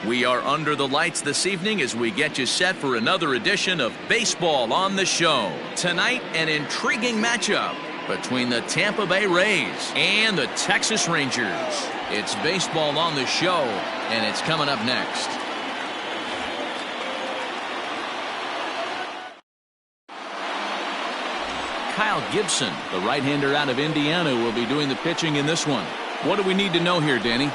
We are under the lights this evening as we get you set for another edition of Baseball on the Show. Tonight, an intriguing matchup between the Tampa Bay Rays and the Texas Rangers. It's Baseball on the Show, and it's coming up next. Kyle Gibson, the right-hander out of Indiana, will be doing the pitching in this one. What do we need to know here, Danny?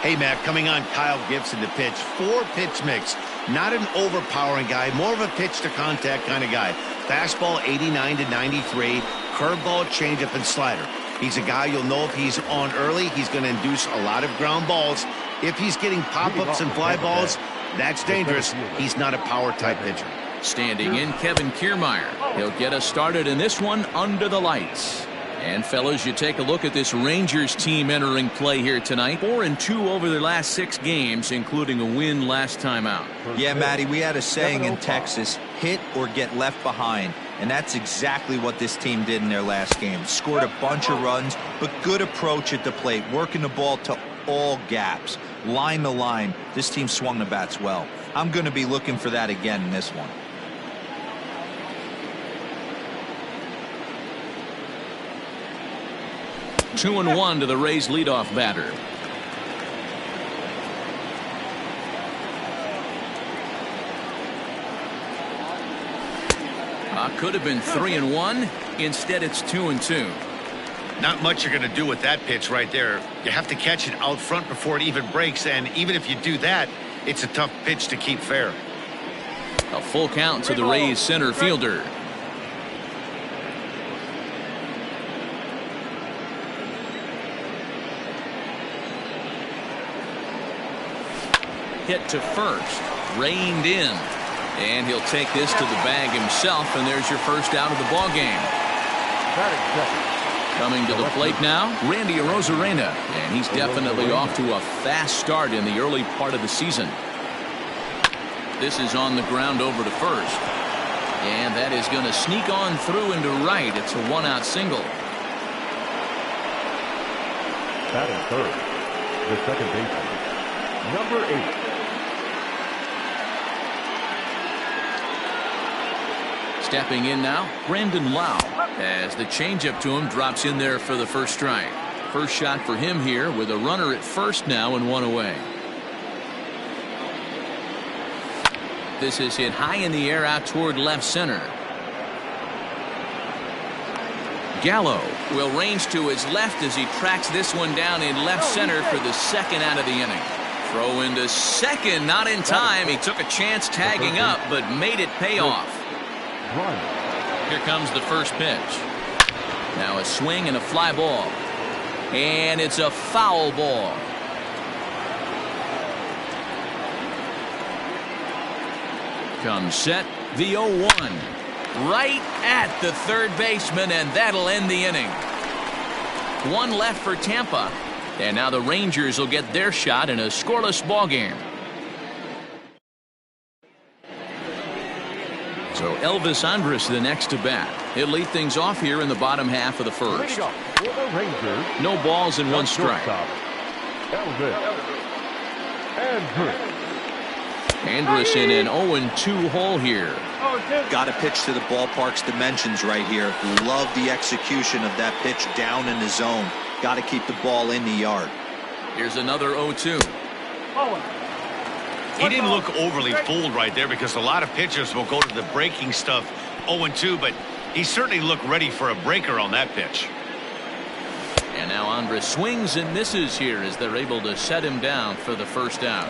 Hey, Matt, coming on Kyle Gibson to pitch. 4-pitch mix. Not an overpowering guy, more of a pitch-to-contact kind of guy. Fastball 89 to 93, curveball, changeup, and slider. He's a guy you'll know if he's on early, he's going to induce a lot of ground balls. If he's getting pop-ups and fly balls, that's dangerous. He's not a power-type pitcher. Standing in, Kevin Kiermaier. He'll get us started in this one under the lights. And, fellas, you take a look at this Rangers team entering play here tonight. 4-2 over their last 6 games, including a win last time out. Yeah, Matty, we had a saying in Texas, hit or get left behind. And that's exactly what this team did in their last game. Scored a bunch of runs, but good approach at the plate, working the ball to all gaps. Line to line, this team swung the bats well. I'm going to be looking for that again in this one. Two and one to the Rays leadoff batter. Could have been 3-1. Instead, it's 2-2. Not much you're going to do with that pitch right there. You have to catch it out front before it even breaks, and even if you do that, it's a tough pitch to keep fair. A full count to the Rays center fielder. Hit to first, reined in, and he'll take this to the bag himself, and there's your first out of the ball game. Coming to the plate now, Randy Arozarena, and he's definitely off to a fast start in the early part of the season. This is on the ground over to first, and that is going to sneak on through into right. It's a 1-out single. Batting third, the second baseman, number 8. Stepping in now, Brandon Lau, as the changeup to him drops in there for the first strike. First shot for him here with a runner at first now and 1 away. This is hit high in the air out toward left center. Gallo will range to his left as he tracks this one down in left center for the second out of the inning. Throw into second, not in time. He took a chance tagging up, but made it pay off. Here comes the first pitch. Now a swing and a fly ball. And it's a foul ball. Comes set, the 0-1. Right at the third baseman, and that'll end the inning. 1 left for Tampa. And now the Rangers will get their shot in a scoreless ball game. So Elvis Andrus the next to bat. He'll lead things off here in the bottom half of the first. No balls and 1 strike. Andrus in an 0-2 hole here. Got to pitch to the ballpark's dimensions right here. Love the execution of that pitch down in the zone. Got to keep the ball in the yard. Here's another 0-2. He didn't look overly fooled right there because a lot of pitchers will go to the breaking stuff 0-2, but he certainly looked ready for a breaker on that pitch. And now Andrus swings and misses here as they're able to set him down for the first out.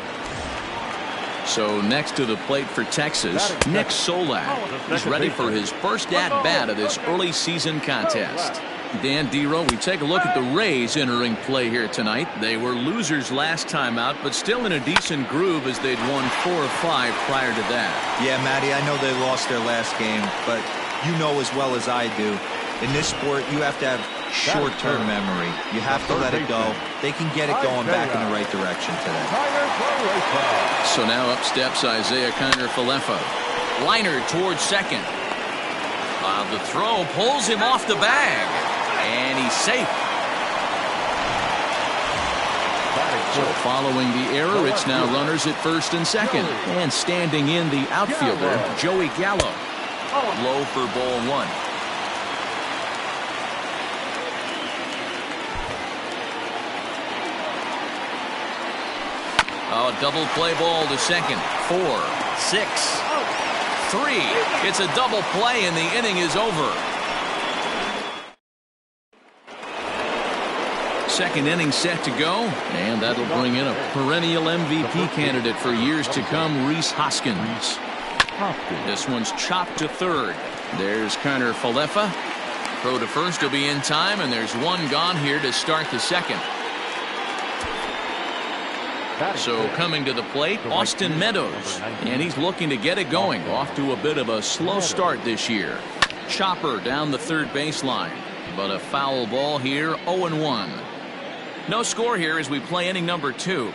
So next to the plate for Texas, Nick Solak. He's ready for his first at-bat of this early season contest. Dan Dero, we take a look at the Rays entering play here tonight. They were losers last time out, but still in a decent groove as they'd won 4 or 5 prior to that. Yeah, Matty, I know they lost their last game, but you know as well as I do, in this sport, you have to have short-term memory. You have to let it go. They can get it going back in the right direction today. So now up steps Isaiah Kiner-Falefa. Liner towards second. The throw pulls him off the bag. And he's safe. So following the error, it's now runners at first and second. And standing in the outfielder, Joey Gallo. Low for ball one. Oh, double play ball to second. 4, 6, 3. It's a double play and the inning is over. Second inning set to go, and that'll bring in a perennial MVP candidate for years to come, Rhys Hoskins. This one's chopped to third. There's Connor Falefa. Throw to first will be in time, and there's one gone here to start the second. So coming to the plate, Austin Meadows, and he's looking to get it going. Off to a bit of a slow start this year. Chopper down the third baseline, but a foul ball here, 0-1. No score here as we play inning number 2.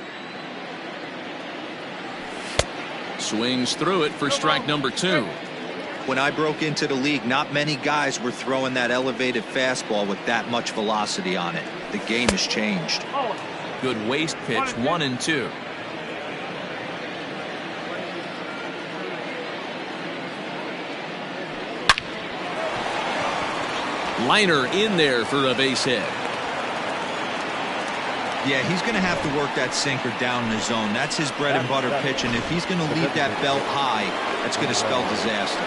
Swings through it for strike number 2. When I broke into the league, not many guys were throwing that elevated fastball with that much velocity on it. The game has changed. Good waist pitch, 1-2. Liner in there for a base hit. Yeah, he's going to have to work that sinker down in the zone. That's his bread and butter pitch, and if he's going to leave that belt high, that's going to spell disaster.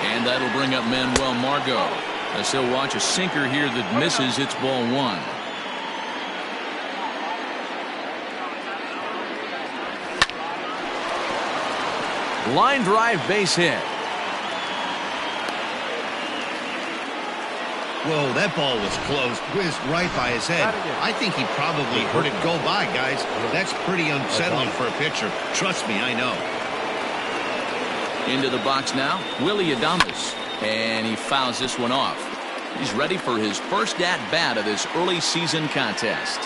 And that'll bring up Manuel Margot. As he'll watch a sinker here that misses. It's ball 1. Line drive base hit. Whoa, that ball was close. Whizzed right by his head. I think he probably heard it go by, guys. That's pretty unsettling for a pitcher. Trust me, I know. Into the box now, Willie Adames. And he fouls this one off. He's ready for his first at-bat of this early season contest.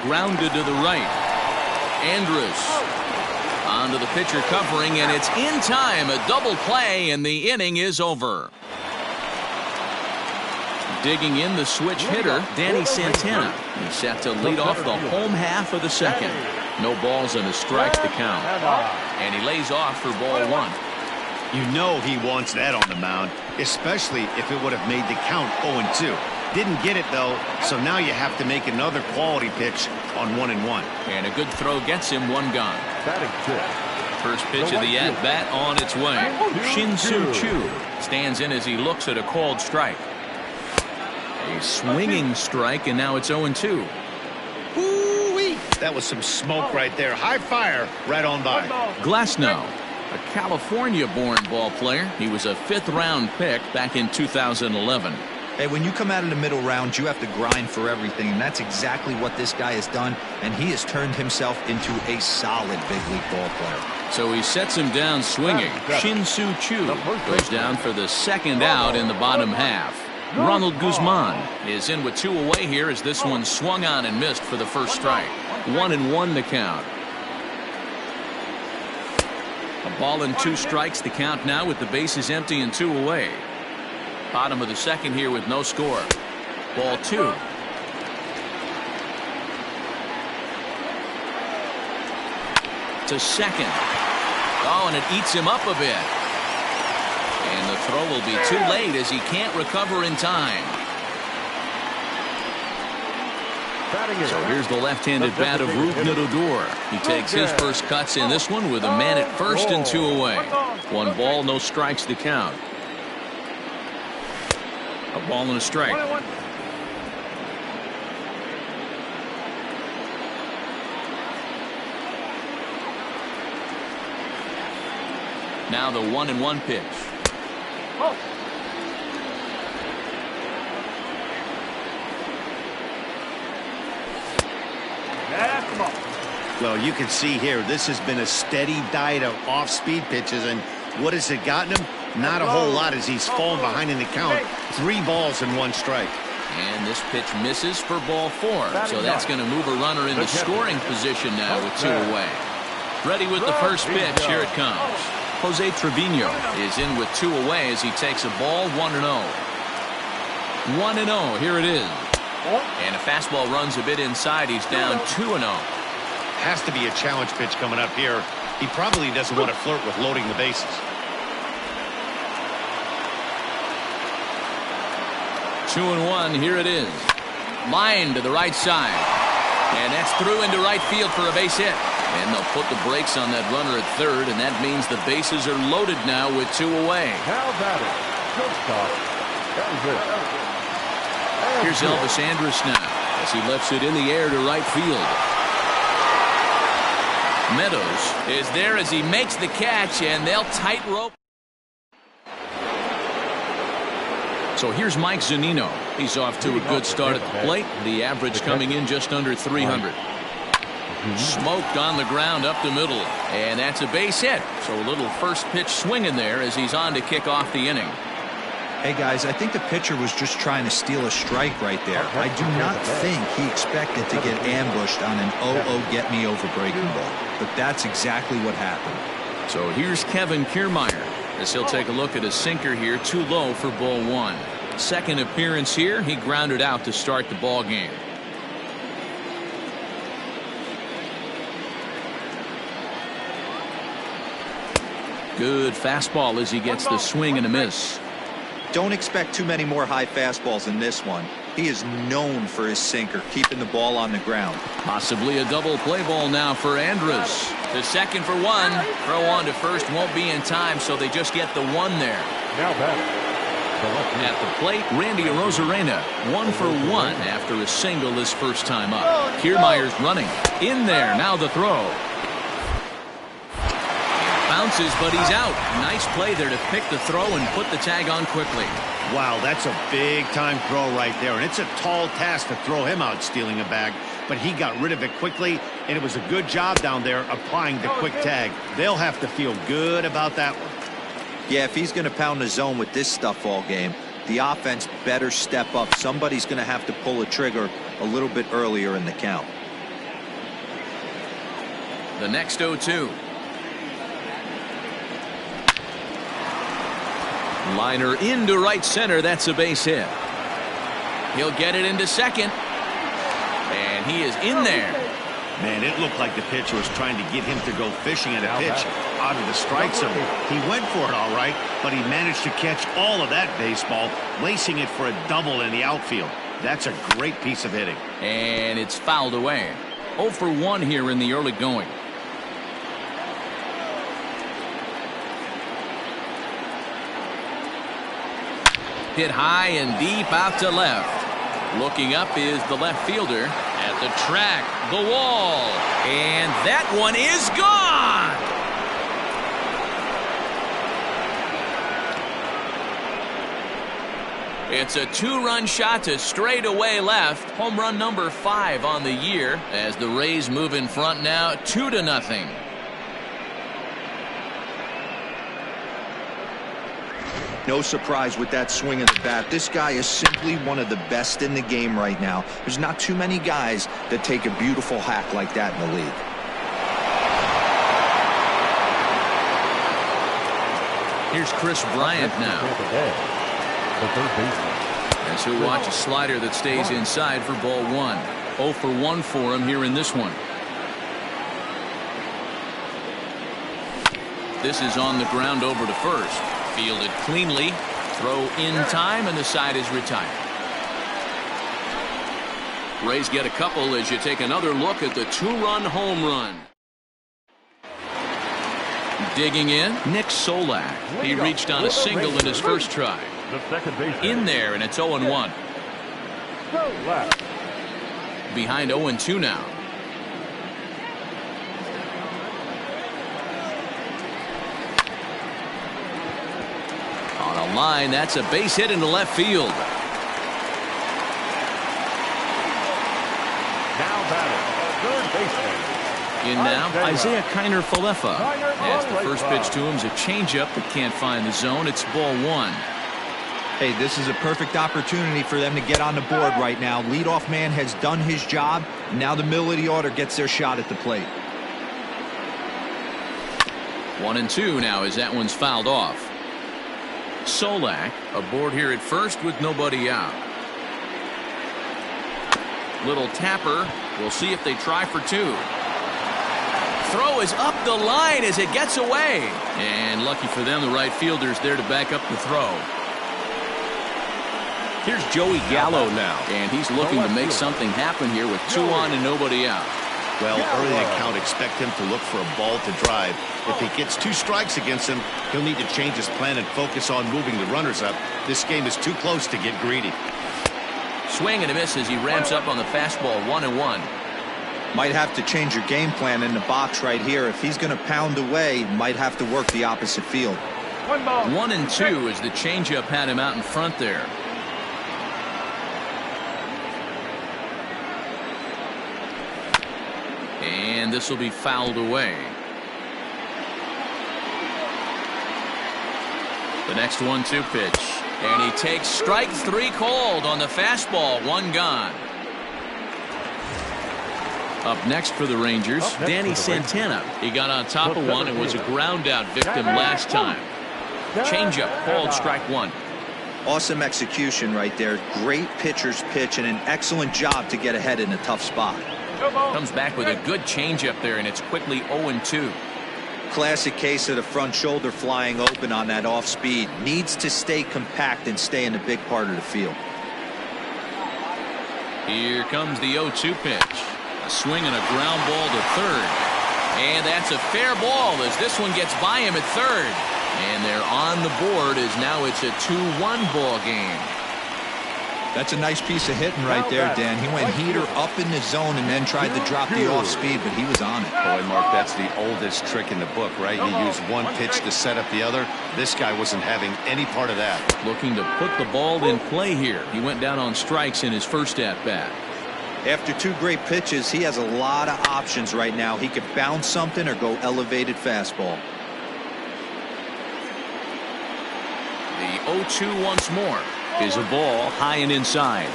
Grounded to the right. Andrus onto the pitcher covering, and it's in time. A double play, and the inning is over. Digging in the switch hitter, Danny Santana. He's set to lead off the home half of the second. No balls and a strike to count. And he lays off for ball 1. You know he wants that on the mound, especially if it would have made the count 0-2. Didn't get it, though, so now you have to make another quality pitch on 1-1. And a good throw gets him one gone. First pitch of the at-bat on its way. Shin-Soo Choo stands in as he looks at a called strike. A swinging strike, and now it's 0-2. Woo-wee! That was some smoke right there. High fire right on by. Glasnow, a California-born ball player. He was a 5th-round pick back in 2011. Hey, when you come out of the middle round, you have to grind for everything, and that's exactly what this guy has done, and he has turned himself into a solid big league ball player. So he sets him down swinging. Shin-Soo Choo goes down for the second out in the bottom half. Ronald Guzman is in with 2 away here as this one swung on and missed for the first strike. 1-1 the count. A ball and 2 strikes the count now with the bases empty and 2 away. Bottom of the second here with no score. Ball 2. To second. Oh, and it eats him up a bit. And the throw will be too late as he can't recover in time. So here's the left-handed bat of Rougned Odor. He takes his first cuts in this one with a man at first and 2 away. 1 ball, no strikes to count. A ball and a strike. Now the 1-1 pitch. Well, you can see here, this has been a steady diet of off-speed pitches, and what has it gotten him? Not a whole lot as he's fallen behind in the count. 3 balls and 1 strike. And this pitch misses for ball 4. So that's going to move a runner into scoring position now with 2 away. Ready with the first pitch. Here it comes. Jose Trevino is in with 2 away as he takes a ball 1-0. 1-0. Here it is. And a fastball runs a bit inside. He's down 2-0. Has to be a challenge pitch coming up here. He probably doesn't want to flirt with loading the bases. 2-1. Here it is. Line to the right side. And that's through into right field for a base hit. And they'll put the brakes on that runner at third, and that means the bases are loaded now with 2 away. Now batting, shortstop, Here's Elvis Andrus now as he lifts it in the air to right field. Meadows is there as he makes the catch, and they'll tight rope. So here's Mike Zunino. He's off to a good start at the plate. The average coming in just under 300. Smoked on the ground up the middle, and that's a base hit. So a little first pitch swing in there as he's on to kick off the inning. Hey guys, I think the pitcher was just trying to steal a strike right there. I do not think he expected to get ambushed on an 0-0 get me over breaking ball, but that's exactly what happened. So here's Kevin Kiermaier as he'll take a look at a sinker here, too low for ball 1. Second appearance here, he grounded out to start the ball game. Good fastball as he gets the swing and a miss. Don't expect too many more high fastballs in this one. He is known for his sinker, keeping the ball on the ground. Possibly a double play ball now for Andrus. The second for 1. Throw on to first won't be in time, so they just get the 1 there. Now batting, at the plate, Randy Arozarena, 1 for 1 after a single his first time up. Kiermaier's running in there. Now the throw. Bounces, but he's out. Nice play there to pick the throw and put the tag on quickly. Wow, that's a big-time throw right there, and it's a tall task to throw him out stealing a bag, but he got rid of it quickly, and it was a good job down there applying the quick tag. They'll have to feel good about that one. Yeah, if he's going to pound the zone with this stuff all game, the offense better step up. Somebody's going to have to pull a trigger a little bit earlier in the count. The next 0-2. Liner into right center. That's a base hit. He'll get it into second. And he is in there. Man, it looked like the pitcher was trying to get him to go fishing at a pitch out of the strike zone. He went for it all right, but he managed to catch all of that baseball, lacing it for a double in the outfield. That's a great piece of hitting. And it's fouled away. 0 for 1 here in the early going. Hit high and deep out to left. Looking up is the left fielder at the track, the wall, and that one is gone. It's a 2-run shot to straightaway left. Home run number 5 on the year as the Rays move in front now 2-0. No surprise with that swing of the bat. This guy is simply one of the best in the game right now. There's not too many guys that take a beautiful hack like that in the league. Here's Chris Bryant now. As he'll watch a slider that stays inside for ball 1. 0 for 1 for him here in this one. This is on the ground over to first. Fielded cleanly. Throw in time, and the side is retired. Rays get a couple as you take another look at the 2-run home run. Digging in, Nick Solak. He reached on a single in his first try. In there, and it's 0-1. Behind 0-2 now. On a line, that's a base hit into left field. Now batting, third baseman. In now, Isaiah Kiner-Falefa. As the first pitch to him is a changeup that can't find the zone. It's ball 1. Hey, this is a perfect opportunity for them to get on the board right now. Leadoff man has done his job. Now the middle of the order gets their shot at the plate. 1-2 now as that one's fouled off. Solak aboard here at first with nobody out. Little tapper. We'll see if they try for two. Throw is up the line as it gets away. And lucky for them, the right fielder's there to back up the throw. Here's Joey Gallo now, and he's looking to make something happen here with 2 on and nobody out. Well, early in the count, expect him to look for a ball to drive. If he gets 2 strikes against him, he'll need to change his plan and focus on moving the runners up. This game is too close to get greedy. Swing and a miss as he ramps up on the fastball. 1-1. Might have to change your game plan in the box right here. If he's going to pound away, might have to work the opposite field. 1-2 as the changeup had him out in front there. And this will be fouled away. The next 1-2 pitch. And he takes strike 3 called on the fastball. 1 gone. Up next for the Rangers, Danny Santana. He got on top of one and was a ground out victim last time. Changeup called strike 1. Awesome execution right there. Great pitcher's pitch and an excellent job to get ahead in a tough spot. Comes back with a good changeup there, and it's quickly 0-2. Classic case of the front shoulder flying open on that off speed. Needs to stay compact and stay in the big part of the field. Here comes the 0-2 pitch. A swing and a ground ball to third. And that's a fair ball as this one gets by him at third. And they're on the board as now it's a 2-1 ball game. That's a nice piece of hitting right there, Dan. He went heater up in the zone and then tried to drop the off speed, but he was on it. Boy, Mark, that's the oldest trick in the book, right? You use one pitch to set up the other. This guy wasn't having any part of that. Looking to put the ball in play here. He went down on strikes in his first at-bat. After 2 great pitches, he has a lot of options right now. He could bounce something or go elevated fastball. The 0-2 once more is a ball high and inside.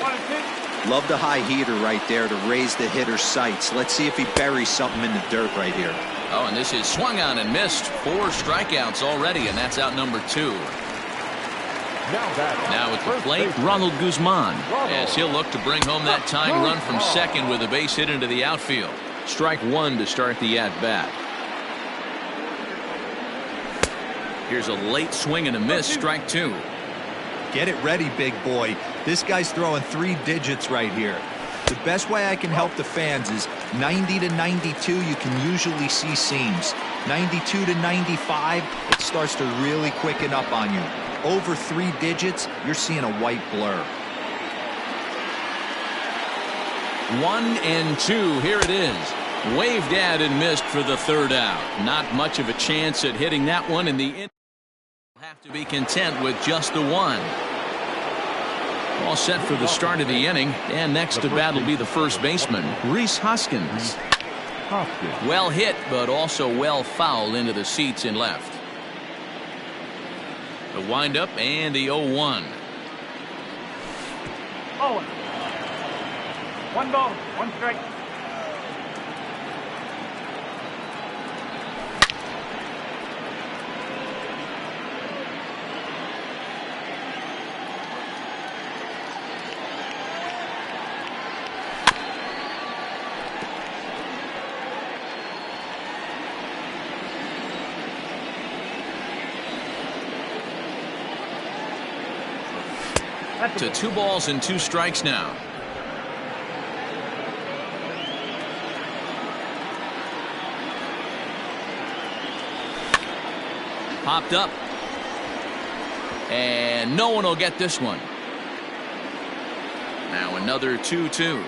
Love the high heater right there to raise the hitter's sights. Let's see if he buries something in the dirt right here. Oh, and this is swung on and missed. 4 strikeouts already, and that's out number 2. Now at the plate, Ronald Guzman, as he'll look to bring home that tying run from second with a base hit into the outfield. Strike 1 to start the at-bat. Here's a late swing and a miss. Strike 2. Get it ready, big boy. This guy's throwing 3 digits right here. The best way I can help the fans is 90 to 92, you can usually see seams. 92 to 95, it starts to really quicken up on you. Over 3 digits, you're seeing a white blur. 1-2. Here it is. Waved at and missed for the 3rd out. Not much of a chance at hitting that one in the inning. Have to be content with just the 1. All set for the start of the inning, and next to bat will be the first baseman, Rhys Hoskins. Well hit, but also well fouled into the seats in left. The windup and the 0-1. 1 ball, 1 strike. To 2 balls and 2 strikes now. Popped up. And no one will get this one. Now another 2-2.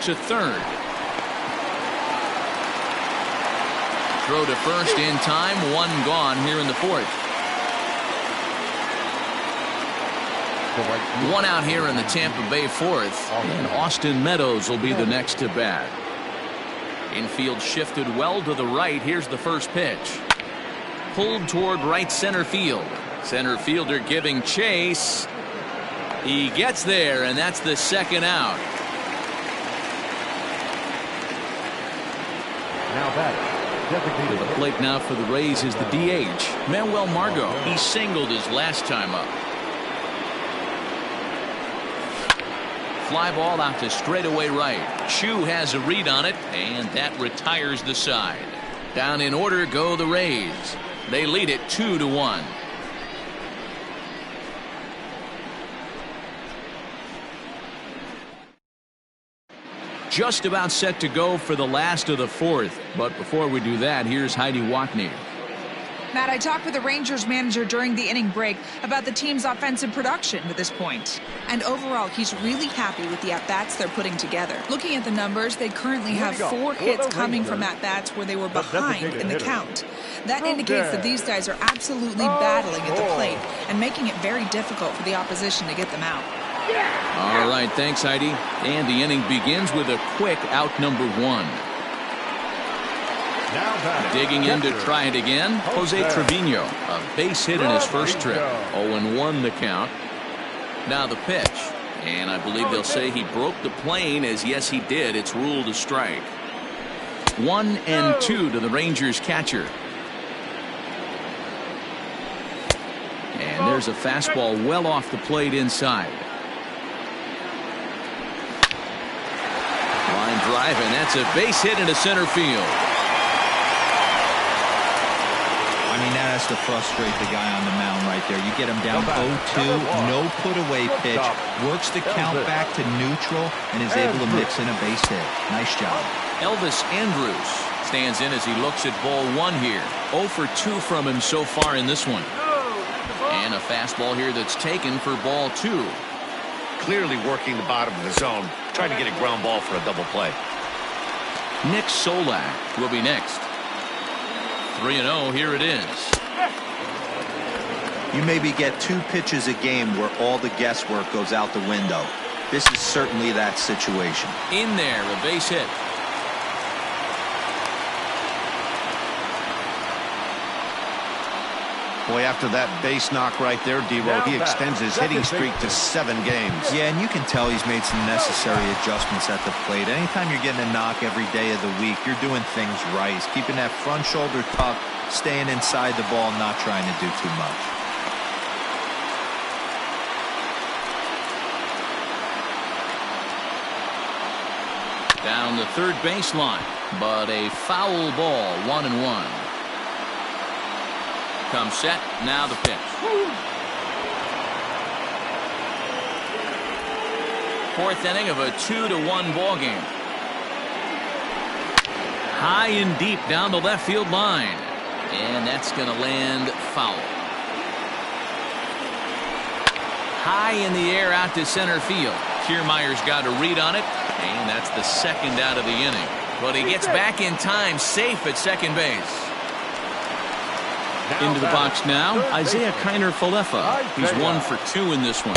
To third. Throw to first in time. 1 gone here in the 4th. 1 out here in the Tampa Bay 4th. And Austin Meadows will be the next to bat. Infield shifted well to the right. Here's the first pitch. Pulled toward right center field. Center fielder giving chase. He gets there, and that's the second out. Now batting, To the plate now for the Rays is the DH, Manuel Margot. He singled his last time up. Fly ball out to straightaway right. Chu has a read on it, and that retires the side. Down in order go the Rays. They lead it 2-1. Just about set to go for the last of the fourth. But before we do that, here's Heidi Watney. Matt, I talked with the Rangers manager during the inning break about the team's offensive production to this point. And overall, he's really happy with the at-bats they're putting together. Looking at the numbers, they currently have 4 hits coming from at-bats where they were behind in the count. That indicates that these guys are absolutely battling at the plate and making it very difficult for the opposition to get them out. All right, thanks, Heidi. And the inning begins with a quick out number 1. Digging in to try it again, Jose Trevino. A base hit in his first trip. 0-1 the count. Now the pitch. And I believe they'll say he broke the plane, as yes he did. It's ruled a strike. 1-2 to the Rangers catcher. And there's a fastball well off the plate inside. Line drive, and that's a base hit into center field. I mean, that has to frustrate the guy on the mound right there. You get him down 0-2, no put-away pitch, works the count back to neutral, and is able to mix in a base hit. Nice job. Elvis Andrus stands in as he looks at ball 1 here. 0 for 2 from him so far in this one. And a fastball here that's taken for ball 2. Clearly working the bottom of the zone, trying to get a ground ball for a double play. Nick Solak will be next. 3-0, here it is. You maybe get 2 pitches a game where all the guesswork goes out the window. This is certainly that situation. In there, a base hit. Boy, after that base knock right there, D-Row, he extends his hitting streak to 7 games. Yeah, and you can tell he's made some necessary adjustments at the plate. Anytime you're getting a knock every day of the week, you're doing things right. He's keeping that front shoulder tucked, staying inside the ball, not trying to do too much. Down the third baseline, but a foul ball, 1-1. Comes set, now the pitch. Fourth inning of a 2-1 ball game. High and deep down the left field line, and that's going to land foul. High in the air out to center field. Kiermaier's got a read on it, and that's the second out of the inning. But he gets back in time, safe at second base. Into the box now, Isaiah Kiner-Falefa. He's 1 for 2 in this one.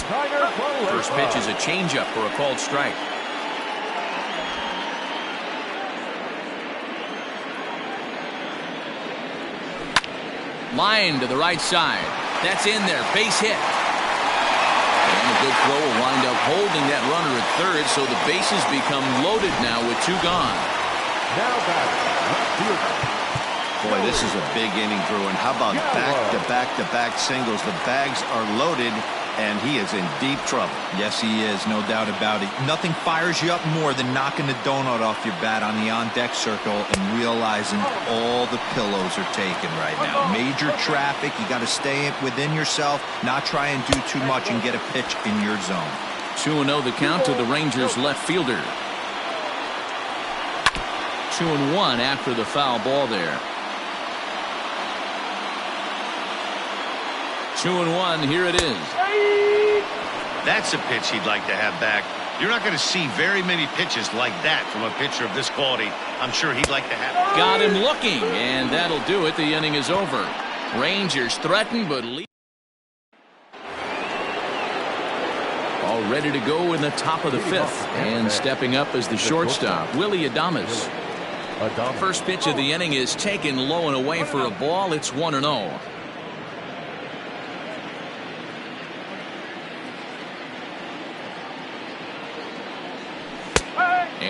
First pitch is a changeup for a called strike. Line to the right side. That's in there. Base hit. And a good throw will wind up holding that runner at third, so the bases become loaded now with 2 gone. Now batting, Boy, this is a big inning, Drew. And how about back-to-back-to-back singles? The bags are loaded, and he is in deep trouble. Yes, he is, no doubt about it. Nothing fires you up more than knocking the donut off your bat on the on-deck circle and realizing all the pillows are taken right now. Major traffic. You got to stay within yourself, not try and do too much and get a pitch in your zone. 2-0 the count to the Rangers left fielder. 2-1 after the foul ball there. 2-1, here it is. That's a pitch he'd like to have back. You're not going to see very many pitches like that from a pitcher of this quality. I'm sure he'd like to have it. Got him looking, and that'll do it. The inning is over. Rangers threaten, but lead. All ready to go in the top of the 5th. And stepping up as the shortstop, Willy Adames. First pitch of the inning is taken low and away for a ball. It's 1-0.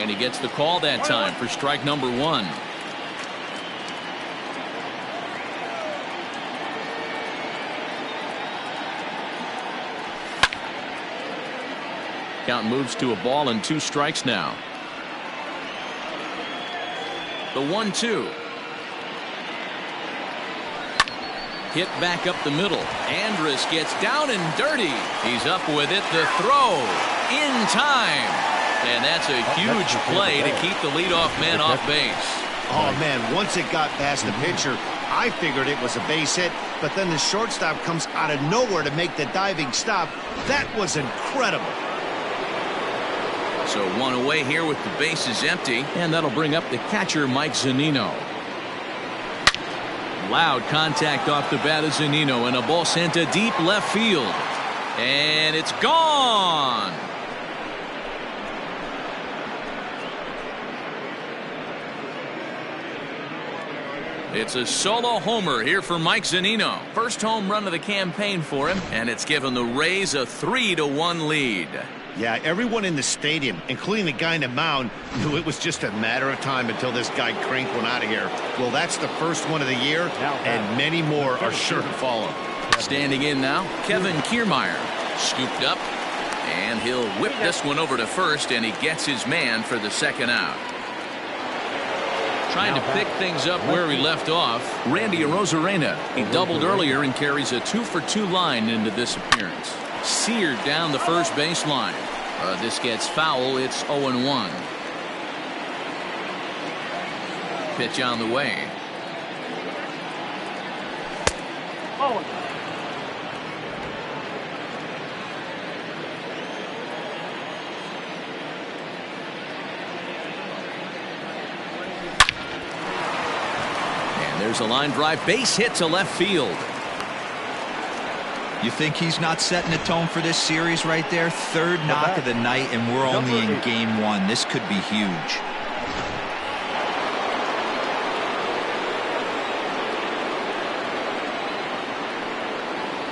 And he gets the call that time for strike number 1. Count moves to a ball and 2 strikes now. The 1-2. Hit back up the middle. Andrus gets down and dirty. He's up with it. The throw in time. And that's a huge play to keep the leadoff man off base. Oh, man, once it got past the pitcher, I figured it was a base hit, but then the shortstop comes out of nowhere to make the diving stop. That was incredible. So 1 away here with the bases empty, and that'll bring up the catcher, Mike Zunino. Loud contact off the bat of Zunino, and a ball sent to deep left field. And it's gone. It's a solo homer here for Mike Zunino. First home run of the campaign for him, and it's given the Rays a 3-1 lead. Yeah, everyone in the stadium, including the guy in the mound, knew it was just a matter of time until this guy cranked one out of here. Well, that's the first one of the year, and many more are sure to follow. Standing in now, Kevin Kiermaier. Scooped up, and he'll whip this one over to first, and he gets his man for the second out. Trying to pick things up where he left off, Randy Arozarena. He doubled earlier and carries a 2-for-2 line into this appearance. Seared down the first baseline. This gets foul. It's 0-1. Pitch on the way. And there's a line drive. Base hit to left field. You think he's not setting the tone for this series right there? Third knock of the night, and we're only in game 1. This could be huge.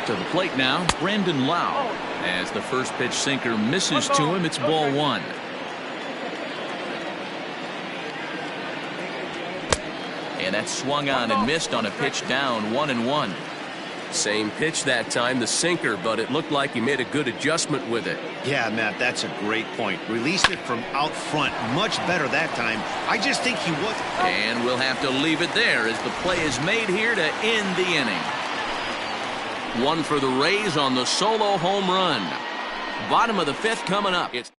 To the plate now, Brandon Lau. As the first pitch sinker misses to him, it's ball 1. And that's swung on and missed on a pitch down 1-1. Same pitch that time, the sinker, but it looked like he made a good adjustment with it. Yeah, Matt, that's a great point. Released it from out front much better that time. I just think he was. And we'll have to leave it there as the play is made here to end the inning. 1 for the Rays on the solo home run. Bottom of the 5th coming up. It's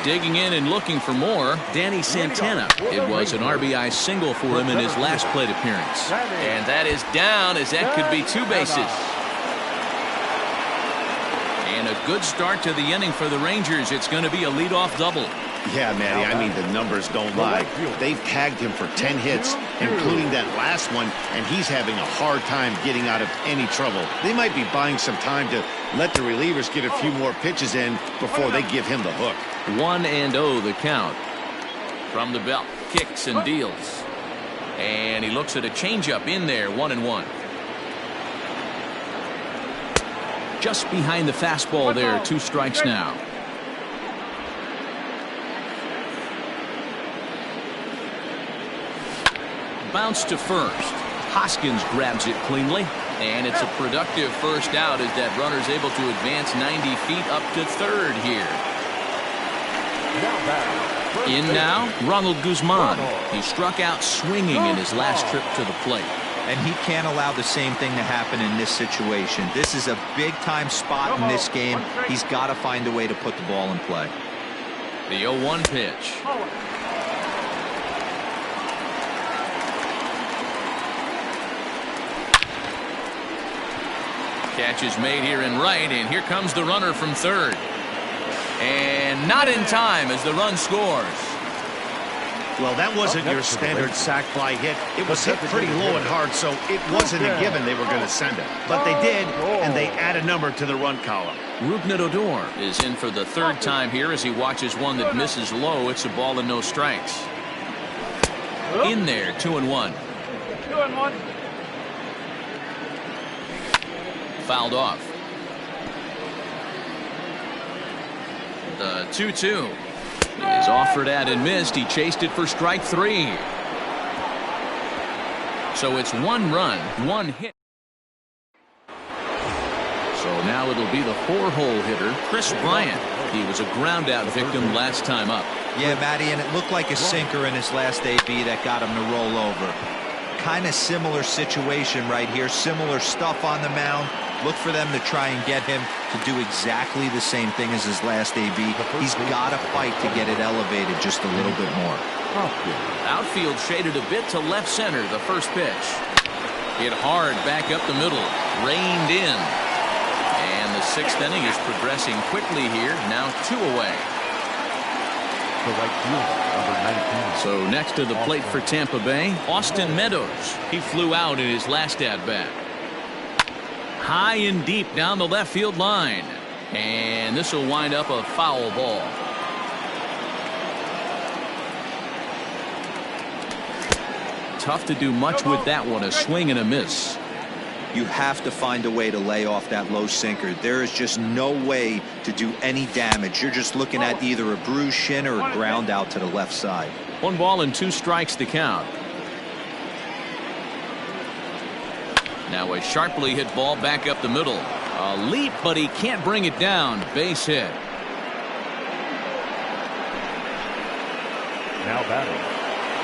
digging in and looking for more, Danny Santana. It was an RBI single for him in his last plate appearance. And that is down, as that could be 2 bases. And a good start to the inning for the Rangers. It's going to be a leadoff double. Yeah, Matty, I mean, the numbers don't lie. They've tagged him for 10 hits, including that last one, and he's having a hard time getting out of any trouble. They might be buying some time to let the relievers get a few more pitches in before they give him the hook. 1-0 the count. From the belt, kicks and deals. And he looks at a changeup in there, 1-1. Just behind the fastball there, 2 strikes now. Bounce to first. Hoskins grabs it cleanly, and it's a productive first out as that runner's able to advance 90 feet up to third here. In now, Ronald Guzman. He struck out swinging in his last trip to the plate. And he can't allow the same thing to happen in this situation. This is a big-time spot in this game. He's got to find a way to put the ball in play. The 0-1 pitch. Catch is made here in right, and here comes the runner from third. And not in time as the run scores. Well, that wasn't your standard sac fly hit. It was hit pretty low and hard, so it wasn't a given they were going to send it. But they did, and they add a number to the run column. Rougned Odor is in for the 3rd time here as he watches one that misses low. It's a ball and no strikes. In there, 2-1. 2-1. Fouled off. The 2-2 is offered at and missed. He chased it for strike 3. So it's 1 run, 1 hit. So now it'll be the 4-hole hitter, Chris Bryant. He was a ground out victim last time up. Yeah, Matty, and it looked like a sinker in his last AB that got him to roll over. Kind of similar situation right here. Similar stuff on the mound. Look for them to try and get him to do exactly the same thing as his last AB. He's got to fight to get it elevated just a little bit more. Outfield shaded a bit to left center. The first pitch. Hit hard back up the middle. Reined in. And the 6th inning is progressing quickly here. Now 2 away. The right fielder, number 19. So next to the plate for Tampa Bay, Austin Meadows. He flew out in his last at-bat. High and deep down the left field line. And this will wind up a foul ball. Tough to do much with that one. A swing and a miss. You have to find a way to lay off that low sinker. There is just no way to do any damage. You're just looking at either a bruised shin or a ground out to the left side. 1 ball and 2 strikes to count. Now a sharply hit ball back up the middle. A leap, but he can't bring it down. Base hit. Now batting,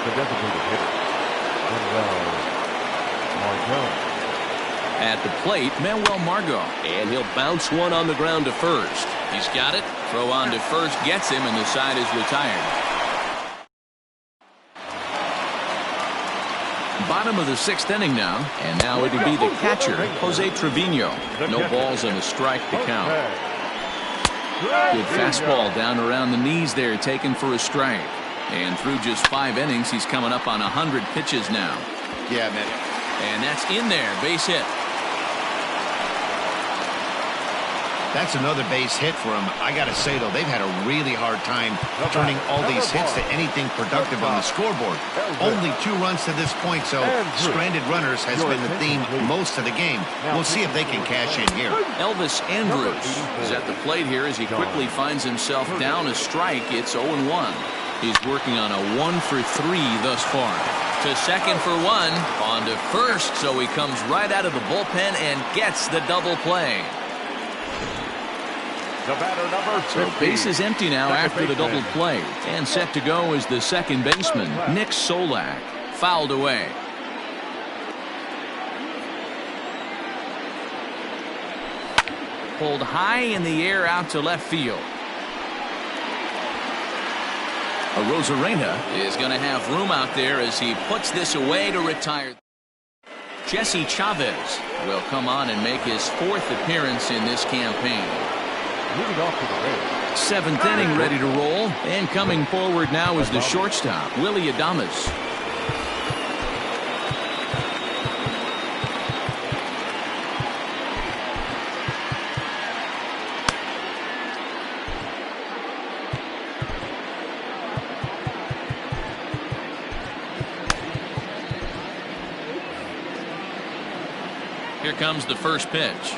the designated hitter, Manuel Margot. At the plate, Manuel Margot. And he'll bounce one on the ground to first. He's got it. Throw on to first gets him, and the side is retired. Bottom of the 6th inning now. And now it'll be the catcher, Jose Trevino. No balls and a strike to count. Good fastball down around the knees there, taken for a strike. And through just 5 innings, he's coming up on 100 pitches now. Yeah, man. And that's in there. Base hit. That's another base hit for him. I got to say, though, they've had a really hard time turning all these hits to anything productive on the scoreboard. Only 2 runs to this point, so stranded runners has been the theme most of the game. We'll see if they can cash in here. Elvis Andrus is at the plate here as he quickly finds himself down a strike. It's 0-1. He's working on a 1 for 3 thus far. To second for 1. On to first, so he comes right out of the bullpen and gets the double play. The batter, number 50. So base is empty now after the double play. And set to go is the second baseman, Nick Solak. Fouled away. Pulled high in the air out to left field. Rosarena is going to have room out there as he puts this away to retire. Jesse Chavez will come on and make his 4th appearance in this campaign. Moving off to the right. 7th inning ready to roll. And coming forward now is the shortstop, Willie Adames. Here comes the first pitch.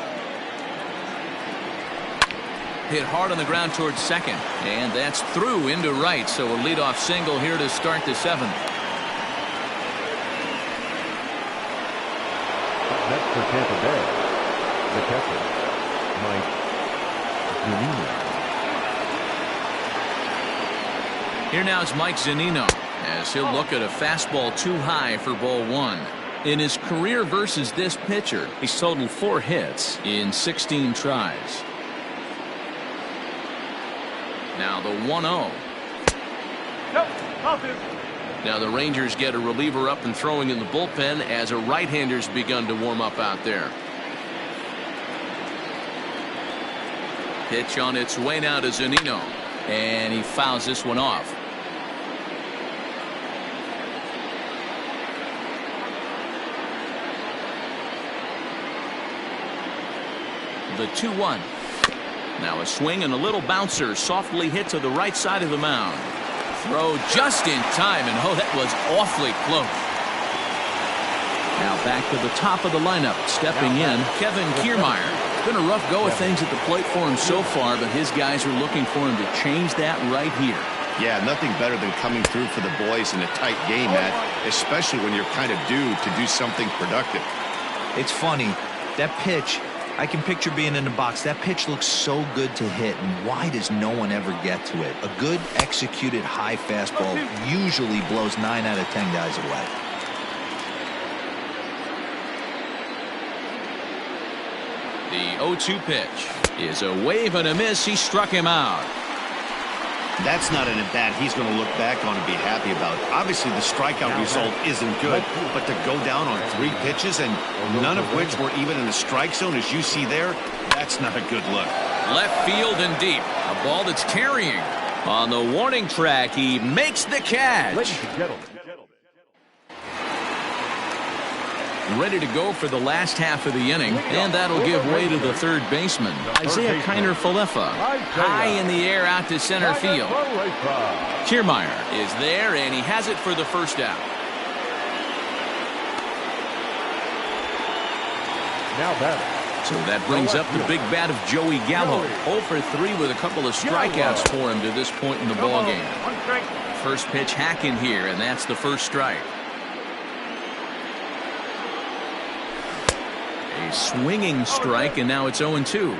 Hit hard on the ground towards second. And that's through into right. So a leadoff single here to start the 7th. Next for Tampa Bay, the catcher, Mike Zunino. Here now is Mike Zunino as he'll look at a fastball too high for ball 1. In his career versus this pitcher, he's totaled 4 hits in 16 tries. Now the 1-0. Now the Rangers get a reliever up and throwing in the bullpen as a right-hander's begun to warm up out there. Pitch on its way now to Zunino. And he fouls this one off. The 2-1. Now a swing and a little bouncer softly hit to the right side of the mound. Throw just in time, and oh, that was awfully close. Now Back to the top of the lineup. Stepping in, Kevin Kiermaier. Been a rough go of things at the plate for him so far, but his guys are looking for him to change that right here. Yeah, nothing better than coming through for the boys in a tight game, Matt, especially when you're kind of due to do something productive. It's funny. That pitch, I can picture being in the box. That pitch looks so good to hit, and why does no one ever get to it? A good executed high fastball usually blows 9 out of 10 guys away. The 0-2 pitch is a wave and a miss. He struck him out. That's not an at-bat he's going to look back on and be happy about. Obviously, the strikeout result isn't good, but to go down on 3 pitches and none of which were even in the strike zone, as you see there, that's not a good look. Left field and deep. A ball that's carrying. On the warning track, he makes the catch. Ladies and gentlemen. Ready to go for the last half of the inning, and that'll give way to the third baseman, Isaiah Kiner-Falefa. High in the air out to center field. Kiermaier is there, and he has it for the first out. Now batting. So that brings up the big bat of Joey Gallo. 0 for 3 with a couple of strikeouts for him to this point in the ballgame. First pitch hacking here, and that's the first strike. A swinging strike, and now it's 0-2.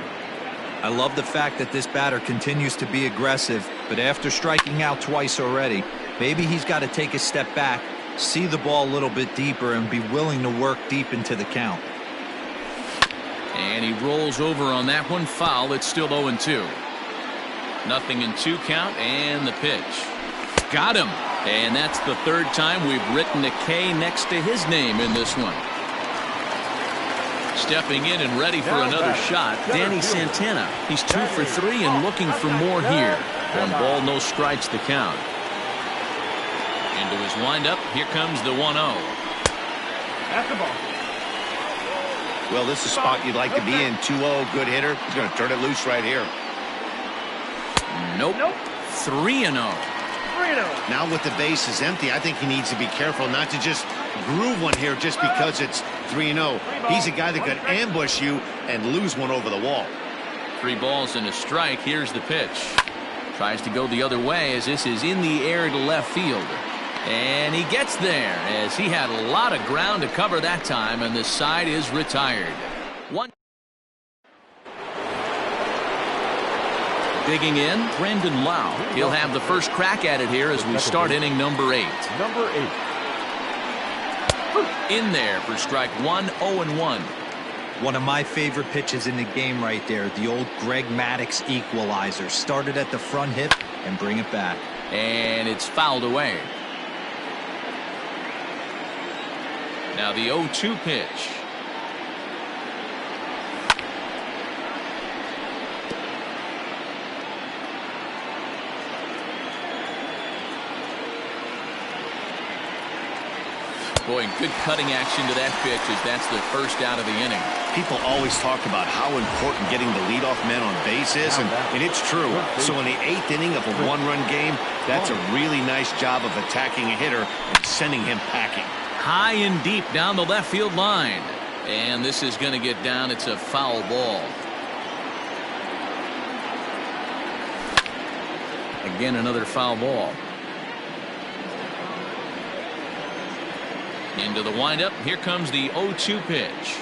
I love the fact that this batter continues to be aggressive, but after striking out twice already, maybe he's got to take a step back, see the ball a little bit deeper, and be willing to work deep into the count. And he rolls over on that one. Foul. It's still 0-2. Nothing in 2 count, and the pitch. Got him. And that's the third time we've written a K next to his name in this one. Stepping in and ready for another shot, Danny Santana. He's 2 for 3 and looking for more here. 1 ball, no strikes the count. Into his windup, here comes the 1-0. That's the ball. Well, this is a spot you'd like to be in. 2-0, good hitter. He's going to turn it loose right here. Nope. 3-0. Now with the bases empty, I think he needs to be careful not to just groove one here just because it's 3-0. He's a guy that could ambush you and lose one over the wall. 3 balls and a strike. Here's the pitch. Tries to go the other way as this is in the air to left field. And he gets there as he had a lot of ground to cover that time, and the side is retired. Digging in, Brendan Lau. He'll have the first crack at it here as we start inning number 8. Number 8. In there for strike 1, 0-1. One of my favorite pitches in the game right there, the old Greg Maddux equalizer. Started at the front hip and bring it back. And it's fouled away. Now the 0-2 pitch. Boy, good cutting action to that pitch as that's the first out of the inning. People always talk about how important getting the leadoff man on base is, and it's true. So in the 8th inning of a 1-run game, that's a really nice job of attacking a hitter and sending him packing. High and deep down the left field line. And this is going to get down. It's a foul ball. Again, another foul ball. Into the windup. Here comes the 0-2 pitch.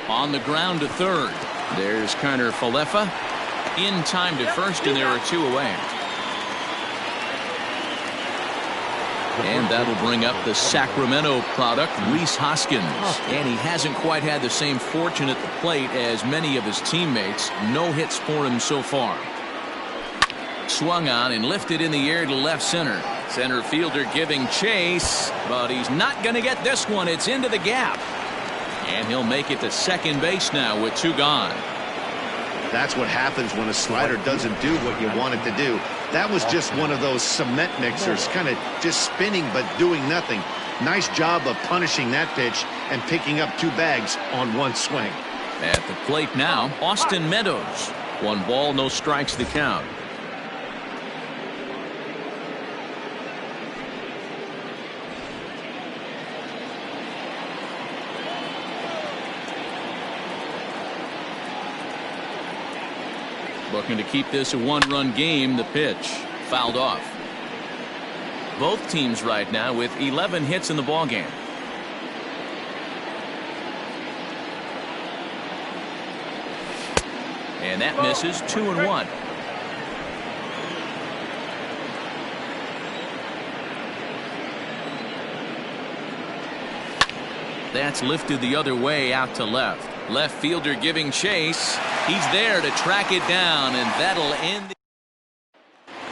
On the ground to third. There's Kiner-Falefa. In time to first, and there are 2 away. And that'll bring up the Sacramento product, Rhys Hoskins. And he hasn't quite had the same fortune at the plate as many of his teammates. No hits for him so far. Swung on and lifted in the air to left center. Center fielder giving chase, but he's not going to get this one. It's into the gap. And he'll make it to second base now with 2 gone. That's what happens when a slider doesn't do what you want it to do. That was just one of those cement mixers, kind of just spinning but doing nothing. Nice job of punishing that pitch and picking up 2 bags on 1 swing. At the plate now, Austin Meadows. 1 ball, no strikes to count. Looking to keep this a 1-run game. The pitch fouled off. Both teams right now with 11 hits in the ballgame. And that misses. 2-1. That's lifted the other way out to left. Left fielder giving chase. He's there to track it down, and that'll end.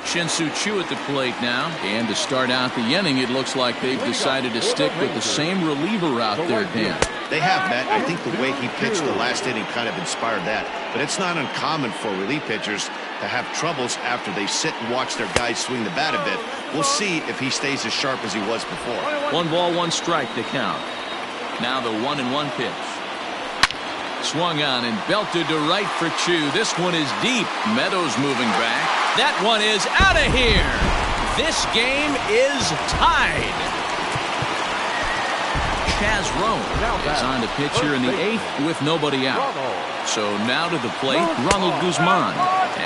Shin-Soo Choo at the plate now. And to start out the inning, it looks like they've decided to stick with the same reliever out there, Dan. They have, Matt. I think the way he pitched the last inning kind of inspired that. But it's not uncommon for relief pitchers to have troubles after they sit and watch their guys swing the bat a bit. We'll see if he stays as sharp as he was before. 1 ball, 1 strike to count. Now the 1-1 pitch. Swung on and belted to right for Choo. This one is deep. Meadows moving back. That one is out of here. This game is tied. Chaz Roan is on the pitch here in the 8th with nobody out. So now to the plate, Ronald Guzman,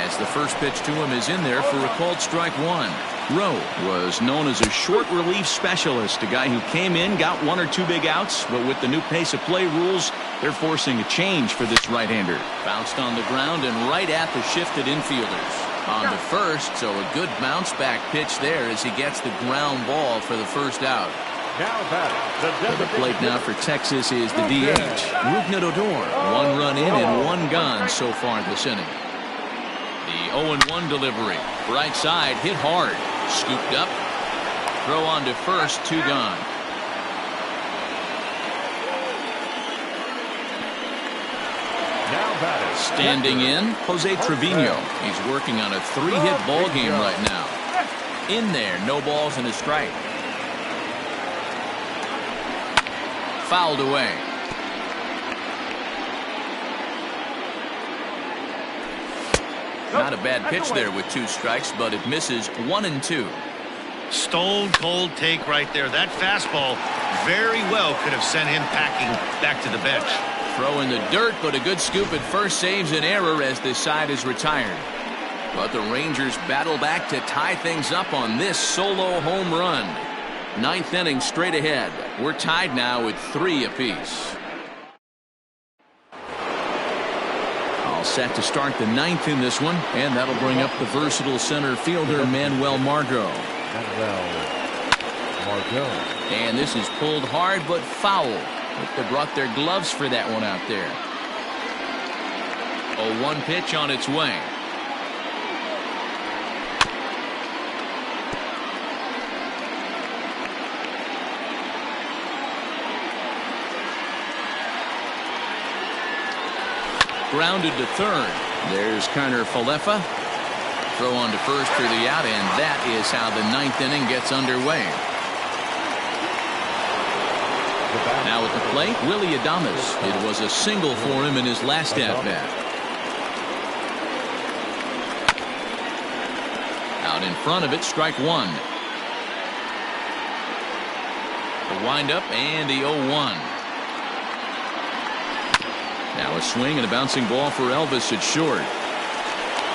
as the first pitch to him is in there for a called strike 1. Rowe was known as a short relief specialist, a guy who came in, got 1 or 2 big outs, but with the new pace of play rules, they're forcing a change for this right-hander. Bounced on the ground and right at the shifted infielders. On to first, so a good bounce back pitch there as he gets the ground ball for the first out. To the plate now for Texas is the DH, Rougned Odor. 1 run in and 1 gone so far this inning. The 0-1 delivery. Right side, hit hard. Scooped up. Throw on to first, 2 gone. Standing in, Jose Trevino. He's working on a 3-hit ball game right now. In there, no balls and a strike. Fouled away. Not a bad pitch there with 2 strikes, but it misses 1 and 2. Stone cold take right there. That fastball very well could have sent him packing back to the bench. Throw in the dirt, but a good scoop at first saves an error as this side is retired. But the Rangers battle back to tie things up on this solo home run. 9th inning straight ahead. We're tied now at 3 apiece. All set to start the 9th in this one, and that'll bring up the versatile center fielder Manuel Margot. And this is pulled hard but foul. They brought their gloves for that one out there. 0-1 pitch on its way. Grounded to third. There's Connor Falefa. Throw on to first for the out, and that is how the 9th inning gets underway. Now at the plate, Willy Adames. It was a single for him in his last at-bat. Out in front of it, strike 1. The windup and the 0-1. Now a swing and a bouncing ball for Elvis at short.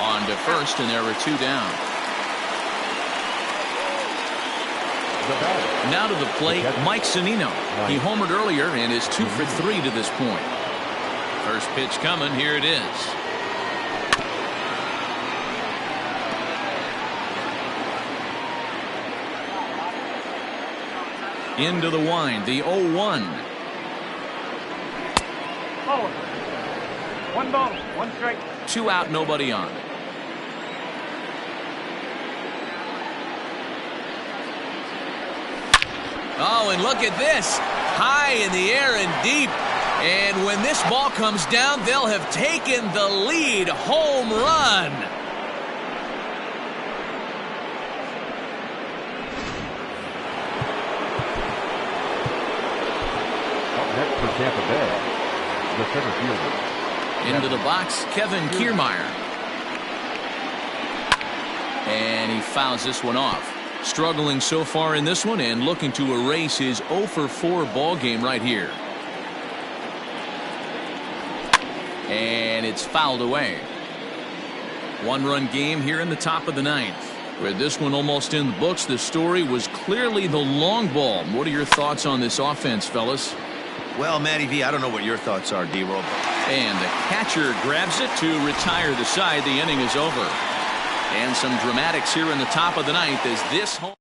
On to first, and there were 2 down. Now to the plate, Mike Zunino. He homered earlier and is 2 for 3 to this point. First pitch coming. Here it is. Into the wind, the 0-1. 1 ball, 1 strike. 2 out, nobody on. Oh, and look at this. High in the air and deep. And when this ball comes down, they'll have taken the lead. Home run. Up next for Tampa Bay, the center fielder, Into the box, Kevin Kiermaier. And he fouls this one off. Struggling so far in this one and looking to erase his 0 for 4 ball game right here. And it's fouled away. 1-run game here in the top of the 9th. With this one almost in the books, the story was clearly the long ball. What are your thoughts on this offense, fellas? Well, Matty V, I don't know what your thoughts are, D-Roll. And the catcher grabs it to retire the side. The inning is over. And some dramatics here in the top of the 9th as this home.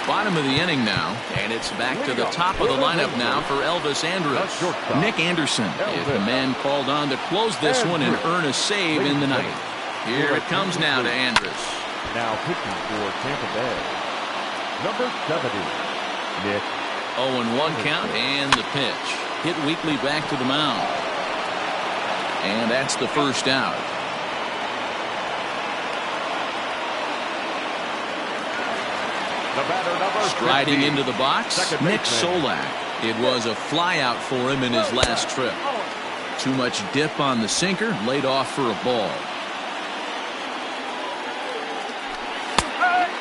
Bottom of the inning now, and it's back to the top of the lineup now for Elvis Andrus. Nick Anderson is the man called on to close this one and earn a save in the 9th. Here it comes now to Andrus. Now pitching for Tampa Bay, number 70, Nick. 0-1 count and the pitch. Hit weakly back to the mound. And that's the first out. Striding into the box, Nick Solak. It was a flyout for him in his last trip. Too much dip on the sinker, laid off for a ball.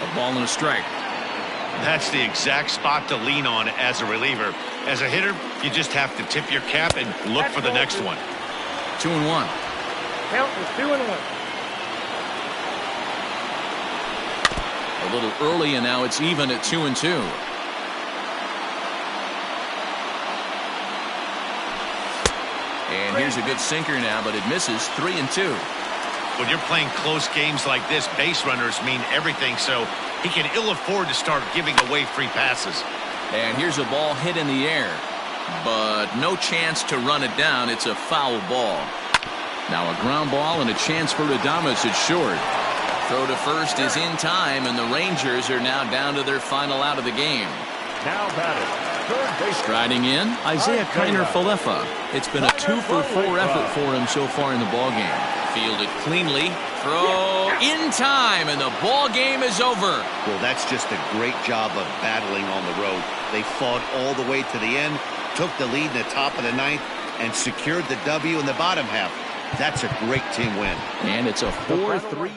A ball and a strike. That's the exact spot to lean on as a reliever. As a hitter, you just have to tip your cap and look for the next one. 2-1. Count is 2-1. A little early, and now it's even at 2-2. And here's a good sinker now, but it misses. 3-2. When you're playing close games like this, base runners mean everything, so he can ill afford to start giving away free passes. And here's a ball hit in the air, but no chance to run it down. It's a foul ball. Now a ground ball and a chance for Adames at short. Throw to first is in time, and the Rangers are now down to their final out of the game. Now batting, third base. Striding in, Isaiah Kiner-Falefa. It's been a 2 for 4 effort for him so far in the ballgame. Fielded cleanly, throw in time, and the ball game is over. Well, that's just a great job of battling on the road. They fought all the way to the end, took the lead in the top of the 9th, and secured the W in the bottom half. That's a great team win. And it's a 4-3.